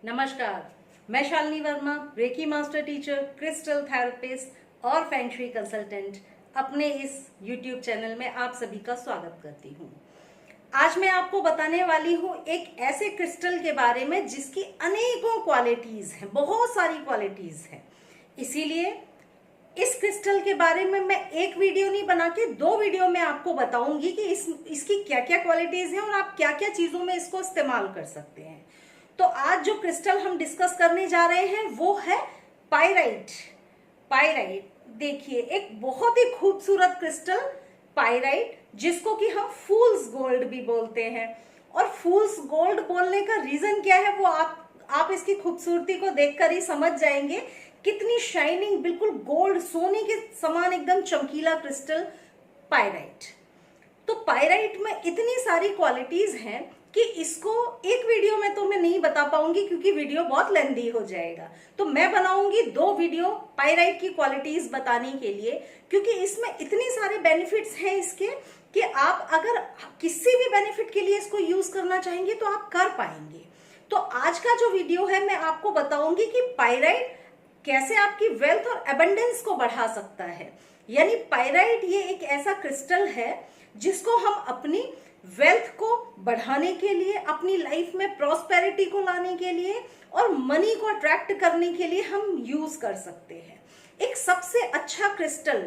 नमस्कार, मैं Shalini Verma, reiki master teacher, crystal therapist और फेंग शुई कंसल्टेंट अपने इस YouTube चैनल में आप सभी का स्वागत करती हूँ। आज मैं आपको बताने वाली हूँ एक ऐसे क्रिस्टल के बारे में जिसकी अनेकों क्वालिटीज हैं, बहुत सारी क्वालिटीज हैं। इसीलिए इस क्रिस्टल के बारे में मैं एक वीडियो नहीं बना के दो वीडियो में आपको बताऊंगी कि इसकी क्या क्या क्वालिटीज हैं और आप क्या क्या चीजों में इसको इस्तेमाल कर सकते हैं। तो आज जो क्रिस्टल हम डिस्कस करने जा रहे हैं वो है पाइराइट। पाइराइट देखिए, एक बहुत ही खूबसूरत क्रिस्टल पाइराइट, जिसको कि हम फूल्स गोल्ड भी बोलते हैं। और फूल्स गोल्ड बोलने का रीजन क्या है वो आप इसकी खूबसूरती को देखकर ही समझ जाएंगे। कितनी शाइनिंग, बिल्कुल गोल्ड सोने के समान एकदम चमकीला क्रिस्टल पाइराइट। तो पाइराइट में इतनी सारी क्वालिटीज हैं कि इसको एक वीडियो में तो मैं नहीं बता पाऊंगी क्योंकि वीडियो बहुत लेंथी हो जाएगा। तो मैं बनाऊंगी दो वीडियो पाइराइट की क्वालिटीज बताने के लिए, क्योंकि इसमें इतने सारे बेनिफिट्स हैं इसके कि आप अगर किसी भी बेनिफिट के लिए इसको यूज करना चाहेंगे तो आप कर पाएंगे। तो आज का जो वीडियो है मैं आपको बताऊंगी कि पाइराइट कैसे आपकी वेल्थ और एबंडेंस को बढ़ा सकता है। यानी पाइराइट ये एक ऐसा क्रिस्टल है जिसको हम अपनी वेल्थ को बढ़ाने के लिए, अपनी लाइफ में प्रॉस्पेरिटी को लाने के लिए और मनी को अट्रैक्ट करने के लिए हम यूज कर सकते हैं। एक सबसे अच्छा क्रिस्टल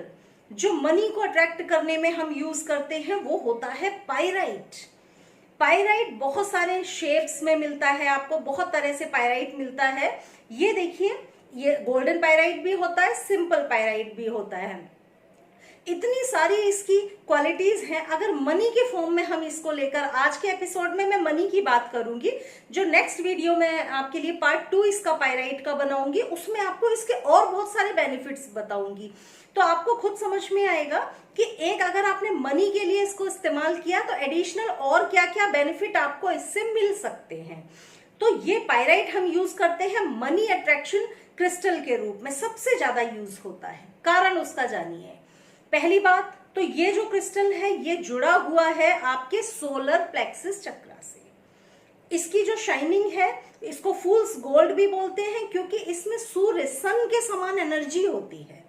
जो मनी को अट्रैक्ट करने में हम यूज करते हैं वो होता है पाइराइट। पाइराइट बहुत सारे शेप्स में मिलता है, आपको बहुत तरह से पाइराइट मिलता है। ये देखिए, ये गोल्डन पाइराइट भी होता है, सिंपल पाइराइट भी होता है। इतनी सारी इसकी क्वालिटीज हैं। अगर मनी के फॉर्म में हम इसको लेकर, आज के एपिसोड में मैं मनी की बात करूंगी, जो नेक्स्ट वीडियो में आपके लिए पार्ट 2 इसका पाइराइट का बनाऊंगी, उसमें आपको इसके और बहुत सारे बेनिफिट्स बताऊंगी। तो आपको खुद समझ में आएगा कि एक अगर आपने मनी के लिए इसको इस्तेमाल किया तो एडिशनल और क्या क्या बेनिफिट आपको इससे मिल सकते हैं। तो ये पाइराइट हम यूज करते हैं मनी अट्रैक्शन क्रिस्टल के रूप में, सबसे ज्यादा यूज होता है। कारण उसका जानिए। पहली बात तो ये जो क्रिस्टल है ये जुड़ा हुआ है आपके सोलर प्लेक्सस चक्र से। इसकी जो शाइनिंग है, इसको फूल्स गोल्ड भी बोलते हैं क्योंकि इसमें सूर्य, सन के समान एनर्जी होती है।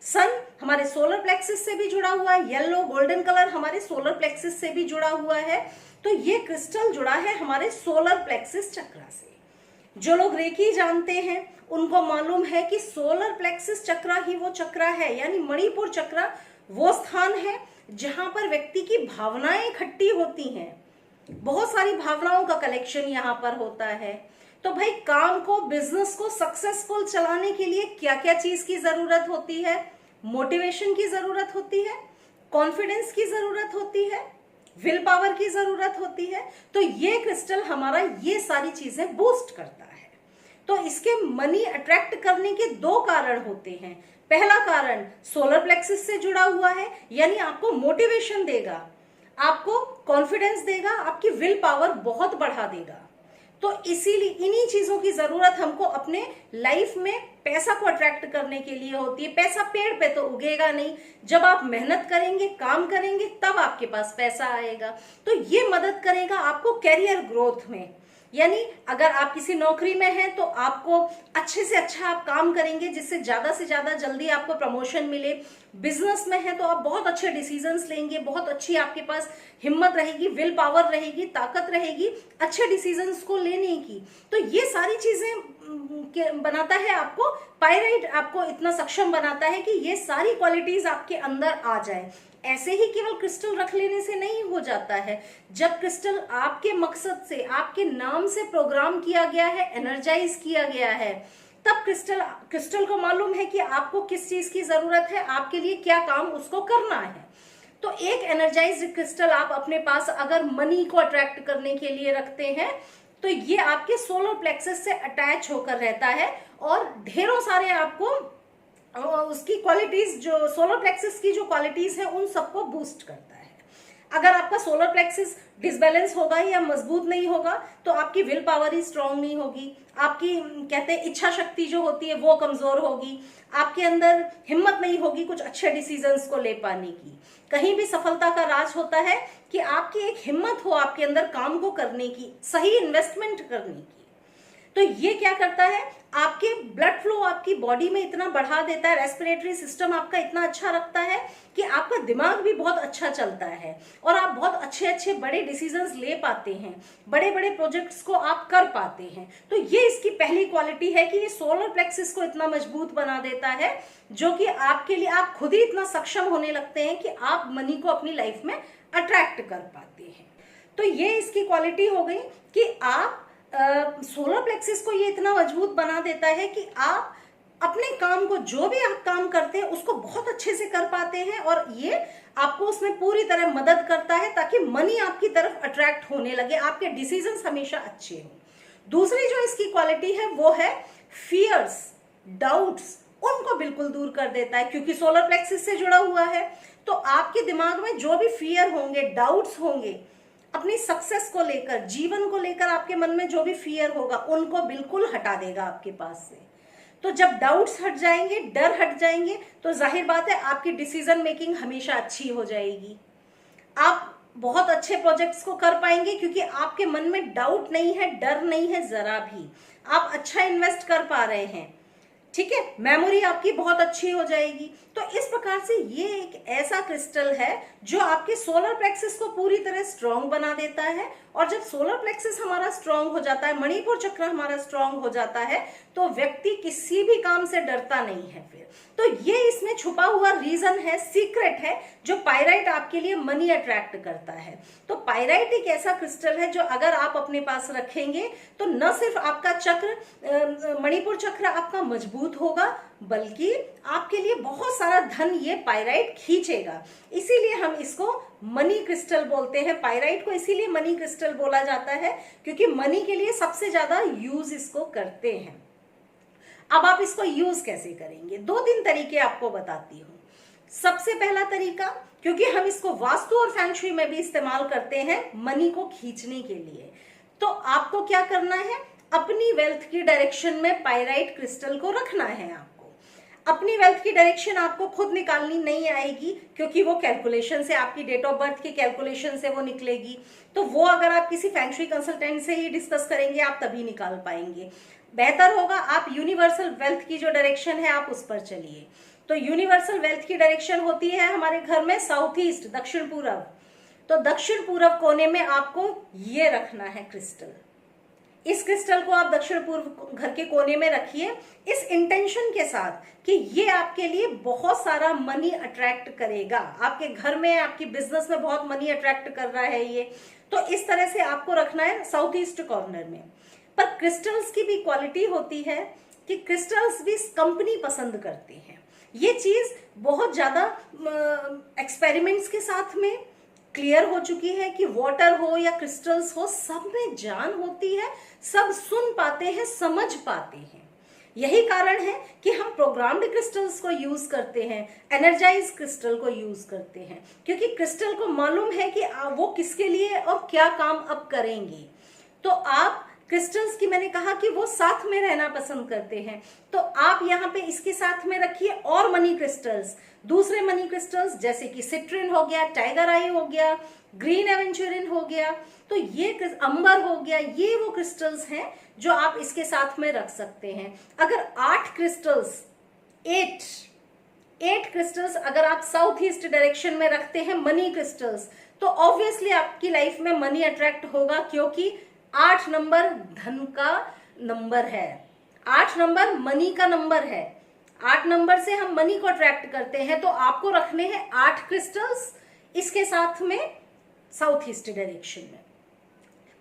सन हमारे सोलर प्लेक्सस से भी जुड़ा हुआ है, येलो गोल्डन कलर हमारे सोलर प्लेक्सस से भी जुड़ा हुआ है। तो ये क्रिस्टल जुड़ा है हमारे सोलर प्लेक्सस चक्र से। जो लोग रेकी जानते हैं उनको मालूम है कि सोलर प्लेक्सस चक्र ही वो चक्र है, यानी मणिपुर चक्र वो स्थान है जहां पर व्यक्ति की भावनाएं इकट्ठी होती हैं। बहुत सारी भावनाओं का कलेक्शन यहाँ पर होता है। तो भाई, काम को, बिजनेस को सक्सेसफुल चलाने के लिए क्या क्या चीज की जरूरत होती है? मोटिवेशन की जरूरत होती है, कॉन्फिडेंस की जरूरत होती है, विल पावर की जरूरत होती है। तो ये क्रिस्टल हमारा ये सारी चीजें बूस्ट करता है। तो इसके मनी अट्रैक्ट करने के दो कारण होते हैं। पहला कारण सोलर प्लेक्सस से जुड़ा हुआ है, यानी आपको मोटिवेशन देगा, आपको कॉन्फिडेंस देगा, आपकी विल पावर बहुत बढ़ा देगा। तो इसीलिए इन्हीं चीजों की जरूरत हमको अपने लाइफ में पैसा को अट्रैक्ट करने के लिए होती है। पैसा पेड़ पे तो उगेगा नहीं, जब आप मेहनत करेंगे, काम करेंगे, तब आपके पास पैसा आएगा। तो ये मदद करेगा आपको कैरियर ग्रोथ में। यानी अगर आप किसी नौकरी में हैं तो आपको अच्छे से अच्छा आप काम करेंगे जिससे ज्यादा से ज्यादा जल्दी आपको प्रमोशन मिले। बिजनेस में है तो आप बहुत अच्छे डिसीजंस लेंगे, बहुत अच्छी आपके पास हिम्मत रहेगी, विल पावर रहेगी, ताकत रहेगी अच्छे डिसीजंस को लेने की। तो ये सारी चीजें बनाता है आपको पाइराइट, आपको इतना सक्षम बनाता है कि ये सारी क्वालिटीज आपके अंदर आ जाए। ऐसे ही केवल क्रिस्टल रख लेने से नहीं हो जाता है। जब क्रिस्टल आपके मकसद से, आपके नाम से प्रोग्राम किया गया है, एनर्जाइज किया गया है, तब क्रिस्टल को मालूम है कि आपको किस चीज की जरूरत है, आपके लिए क्या काम उसको करना है। तो एक एनर्जाइज्ड क्रिस्टल आप अपने पास अगर मनी को अट्रैक्ट करने के लिए रखते हैं तो ये आपके सोलर प्लेक्सस से अटैच होकर रहता है और ढेरों सारे आपको उसकी क्वालिटीज, जो सोलर प्लेक्सस की जो क्वालिटीज है उन सबको बूस्ट करता है। अगर आपका सोलर प्लेक्सस डिसबैलेंस होगा या मजबूत नहीं होगा तो आपकी विल पावर ही स्ट्रांग नहीं होगी, आपकी कहते हैं इच्छा शक्ति जो होती है वो कमजोर होगी, आपके अंदर हिम्मत नहीं होगी कुछ अच्छे डिसीजंस को ले पाने की। कहीं भी सफलता का राज होता है कि आपकी एक हिम्मत हो आपके अंदर काम को करने की, सही इन्वेस्टमेंट करने की। तो ये क्या करता है, आपके ब्लड फ्लो आपकी बॉडी में इतना बढ़ा देता है, रेस्पिरेटरी सिस्टम आपका इतना अच्छा रखता है कि आपका दिमाग भी बहुत अच्छा चलता है और आप बहुत अच्छे अच्छे बड़े डिसीजंस ले पाते हैं, बड़े बड़े प्रोजेक्ट्स को आप कर पाते हैं। तो ये इसकी पहली क्वालिटी है कि ये सोलर प्लेक्सिस को इतना मजबूत बना देता है, जो कि आपके लिए आप खुद ही इतना सक्षम होने लगते हैं कि आप मनी को अपनी लाइफ में अट्रैक्ट कर पाते हैं। तो ये इसकी क्वालिटी हो गई कि आप सोलर प्लेक्सिस को ये इतना मजबूत बना देता है कि आप अपने काम को, जो भी आप काम करते हैं उसको बहुत अच्छे से कर पाते हैं और ये आपको उसमें पूरी तरह मदद करता है ताकि मनी आपकी तरफ अट्रैक्ट होने लगे, आपके डिसीजंस हमेशा अच्छे हों। दूसरी जो इसकी क्वालिटी है वो है फियर्स, डाउट्स, उनको बिल्कुल दूर कर देता है क्योंकि सोलर प्लेक्सिस से जुड़ा हुआ है। तो आपके दिमाग में जो भी फियर होंगे, डाउट्स होंगे, अपनी सक्सेस को लेकर, जीवन को लेकर आपके मन में जो भी फियर होगा उनको बिल्कुल हटा देगा आपके पास से। तो जब डाउट्स हट जाएंगे, डर हट जाएंगे, तो जाहिर बात है आपकी डिसीजन मेकिंग हमेशा अच्छी हो जाएगी। आप बहुत अच्छे प्रोजेक्ट्स को कर पाएंगे क्योंकि आपके मन में डाउट नहीं है, डर नहीं है जरा भी। आप अच्छा इन्वेस्ट कर पा रहे हैं, ठीक है, मेमोरी आपकी बहुत अच्छी हो जाएगी। तो इस प्रकार से ये एक ऐसा क्रिस्टल है जो आपके सोलर प्लेक्सिस को पूरी तरह स्ट्रांग बना देता है। और जब सोलर प्लेक्सिस हमारा स्ट्रांग हो जाता है, मणिपुर चक्र हमारा स्ट्रांग हो जाता है, तो व्यक्ति किसी भी काम से डरता नहीं है फिर। तो ये इसमें छुपा हुआ रीजन है, सीक्रेट है, जो पाइराइट आपके लिए मनी अट्रैक्ट करता है। तो पाइराइट एक ऐसा क्रिस्टल है जो अगर आप अपने पास रखेंगे तो न सिर्फ आपका चक्र, मणिपुर चक्र आपका मजबूत होगा, बल्कि आपके लिए बहुत सारा धन ये पाइराइट खींचेगा। इसीलिए हम इसको मनी क्रिस्टल बोलते हैं। पाइराइट को इसीलिए मनी क्रिस्टल बोला जाता है क्योंकि मनी के लिए सबसे ज्यादा यूज इसको करते हैं। अब आप इसको यूज कैसे करेंगे, 2-3 तरीके आपको बताती हूँ। सबसे पहला तरीका, क्योंकि हम इसको वास्तु और फेंग शुई में भी इस्तेमाल करते हैं मनी को खींचने के लिए, तो आपको क्या करना है, अपनी वेल्थ की डायरेक्शन में पाइराइट क्रिस्टल को रखना है। आपको अपनी वेल्थ की डायरेक्शन आपको खुद निकालनी नहीं आएगी क्योंकि वो कैलकुलेशन से, आपकी डेट ऑफ बर्थ की कैलकुलेशन से वो निकलेगी। तो वो अगर आप किसी फेंग शुई कंसल्टेंट से ही डिस्कस करेंगे आप तभी निकाल पाएंगे। बेहतर होगा आप यूनिवर्सल वेल्थ की जो डायरेक्शन है आप उस पर चलिए। तो यूनिवर्सल वेल्थ की डायरेक्शन होती है हमारे घर में साउथ ईस्ट, दक्षिण पूर्व। तो दक्षिण पूर्व कोने में आपको ये रखना है क्रिस्टल। इस क्रिस्टल को आप दक्षिण पूर्व घर के कोने में रखिए इस इंटेंशन के साथ कि ये आपके लिए बहुत सारा मनी अट्रैक्ट करेगा। आपके घर में, आपकी बिजनेस में बहुत मनी अट्रैक्ट कर रहा है ये। तो इस तरह से आपको रखना है साउथ ईस्ट कॉर्नर में। पर क्रिस्टल्स की भी क्वालिटी होती है कि क्रिस्टल्स भी कंपनी पसंद करते हैं। ये चीज बहुत ज्यादा एक्सपेरिमेंट्स के साथ में क्लियर हो चुकी है कि वाटर हो या क्रिस्टल्स हो, सब में जान होती है, सब सुन पाते हैं, समझ पाते हैं। यही कारण है कि हम प्रोग्राम्ड क्रिस्टल्स को यूज करते हैं, एनर्जाइज क्रिस्टल को यूज करते हैं, क्योंकि क्रिस्टल को मालूम है कि वो किसके लिए और क्या काम अब करेंगे। तो आप क्रिस्टल्स की, मैंने कहा कि वो साथ में रहना पसंद करते हैं, तो आप यहाँ पे इसके साथ में रखिए और मनी क्रिस्टल्स, दूसरे मनी क्रिस्टल्स जैसे कि सिट्रिन हो गया, टाइगर आई हो गया, ग्रीन एवेंचुरिन हो गया, तो ये अंबर हो गया, ये वो क्रिस्टल्स हैं जो आप इसके साथ में रख सकते हैं। अगर 8 क्रिस्टल्स, 8 क्रिस्टल्स अगर आप साउथ ईस्ट डायरेक्शन में रखते हैं मनी क्रिस्टल्स, तो ऑब्वियसली आपकी लाइफ में मनी अट्रैक्ट होगा, क्योंकि 8 नंबर धन का नंबर है, 8 नंबर मनी का नंबर है। 8 नंबर से हम मनी को अट्रैक्ट करते हैं, तो आपको रखने हैं 8 क्रिस्टल्स इसके साथ में साउथ ईस्ट डायरेक्शन में,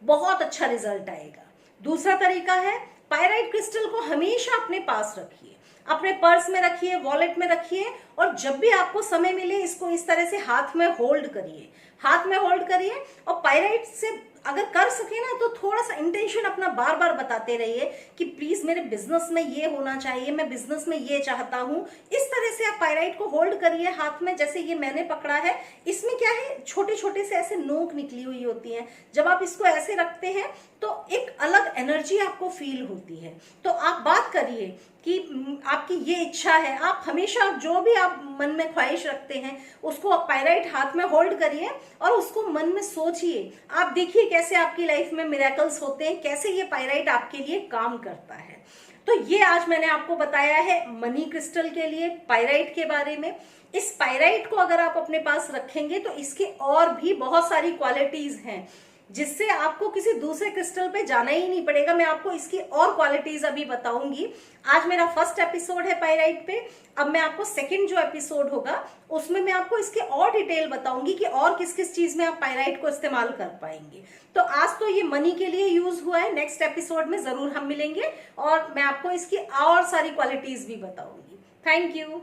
बहुत अच्छा रिजल्ट आएगा। दूसरा तरीका है, पाइराइट क्रिस्टल को हमेशा अपने पास रखिए, अपने पर्स में रखिए, वॉलेट में रखिए, और जब भी आपको समय मिले इसको इस तरह से हाथ में होल्ड करिए, हाथ में होल्ड करिए। और पाइराइट से अगर कर सके ना तो थोड़ा सा इंटेंशन अपना बार बार बताते रहिए कि प्लीज मेरे बिजनेस में ये होना चाहिए, मैं बिजनेस में ये चाहता हूं। इस तरह से आप पाइराइट को होल्ड करिए हाथ में, जैसे ये मैंने पकड़ा है। इसमें क्या है, छोटे छोटे से ऐसे नोक निकली हुई होती हैं। जब आप इसको ऐसे रखते हैं तो एक अलग एनर्जी आपको फील होती है। तो आप बात करिए कि आपकी ये इच्छा है, आप हमेशा जो भी आप मन में ख्वाहिश रखते हैं उसको पायराइट हाथ में होल्ड करिए और उसको मन में सोचिए। आप देखिए कैसे आपकी लाइफ में मिरेकल्स होते हैं, कैसे ये पायराइट आपके लिए काम करता है। तो ये आज मैंने आपको बताया है मनी क्रिस्टल के लिए पायराइट के बारे में। इस पायराइट को अगर आप अपने पास रखेंगे तो इसके और भी बहुत सारी क्वालिटीज हैं जिससे आपको किसी दूसरे क्रिस्टल पे जाना ही नहीं पड़ेगा। मैं आपको इसकी और क्वालिटीज अभी बताऊंगी। आज मेरा फर्स्ट एपिसोड है पायराइट पे, अब मैं आपको सेकंड जो एपिसोड होगा उसमें मैं आपको इसके और डिटेल बताऊंगी कि और किस किस चीज में आप पायराइट को इस्तेमाल कर पाएंगे। तो आज तो ये मनी के लिए यूज हुआ है, नेक्स्ट एपिसोड में जरूर हम मिलेंगे और मैं आपको इसकी और सारी क्वालिटीज भी बताऊंगी। Thank you.